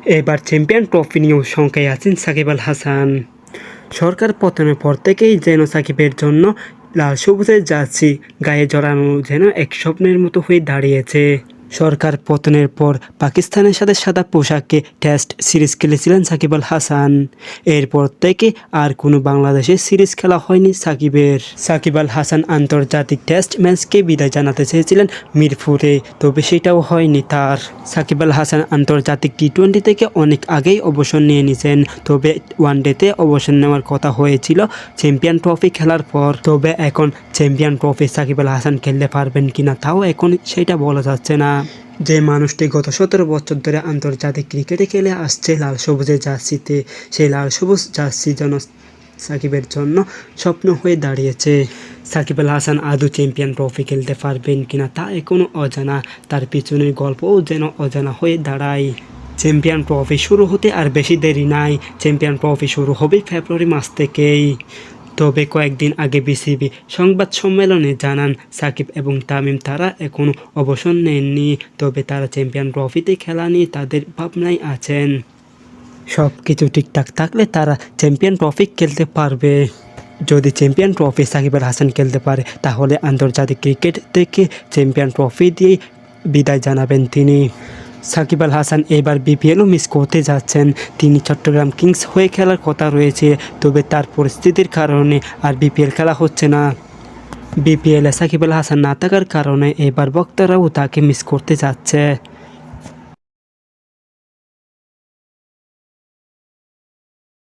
এবার champion trophy নিয়েও শঙ্কায় আছেন সাকিব আল হাসান। সরকার পতনের পর থেকেই যেন সাকিবের জন্য লাল সবুজের জার্সি গায়ে জড়ানো যেন এক স্বপ্নের মতো হয়ে দাঁড়িয়েছে। সরকার পতনের পর পাকিস্তানের সাথে সাদা পোশাকে টেস্ট সিরিজ খেলেছিলেন সাকিব আল হাসান। এরপর থেকে আর কোনো বাংলাদেশের সিরিজ খেলা হয়নি সাকিবের। সাকিব আল হাসান আন্তর্জাতিক টেস্ট ম্যাচকে বিদায় জানাতে চেয়েছিলেন মিরপুরে, তবে সেটাও হয়নি তার। সাকিব আল হাসান আন্তর্জাতিক টি-20 থেকে অনেক আগেই অবসর নিয়ে নিয়েছেন, তবে ওয়ানডেতে অবসর নেওয়ার কথা হয়েছিল চ্যাম্পিয়ন ট্রফি খেলার পর। তবে এখন চ্যাম্পিয়ন ট্রফি সাকিব আল হাসান খেলতে পারবেন কিনা তাও এখন সেটা বলা যাচ্ছে না। যে মানুষটি গত 17 বছর ধরে আন্তর্জাতিক ক্রিকেটে খেলে আসছে লাল সবুজের জার্সিতে, সেই লাল সবুজ জার্সি যেন সাকিবের জন্য স্বপ্ন হয়ে দাঁড়িয়েছে। সাকিব আল হাসান আদৌ চ্যাম্পিয়ন ট্রফি খেলতে পারবেন কিনা তা এখনও অজানা, তার পিছনের গল্পও যেন অজানা হয়ে দাঁড়ায়। চ্যাম্পিয়ন ট্রফি শুরু হতে আর বেশি দেরি নাই। চ্যাম্পিয়ন ট্রফি শুরু হবে ফেব্রুয়ারি মাস থেকেই। তবে কয়েকদিন আগে বিসিবি সংবাদ সম্মেলনে জানান সাকিব এবং তামিম তারা এখনও অবসর নেননি, তবে তারা চ্যাম্পিয়ন ট্রফিতে খেলা নিয়ে তাদের ভাবনায় আছেন। সব কিছু ঠিকঠাক থাকলে তারা চ্যাম্পিয়ন ট্রফি খেলতে পারবে। যদি চ্যাম্পিয়ন ট্রফি সাকিব আল হাসান খেলতে পারে তাহলে আন্তর্জাতিক ক্রিকেট থেকে চ্যাম্পিয়ন ট্রফি দিয়েই বিদায় জানাবেন তিনি। সাকিব আল হাসান এবার বিপিএলও মিস করতে যাচ্ছেন। তিনি চট্টগ্রাম কিংস হয়ে খেলার কথা রয়েছে, তবে তার পরিস্থিতির কারণে আর বিপিএল খেলা হচ্ছে না। বিপিএলে সাকিব আল হাসান না থাকার কারণে এবার ভক্তরাও তাকে মিস করতে যাচ্ছে।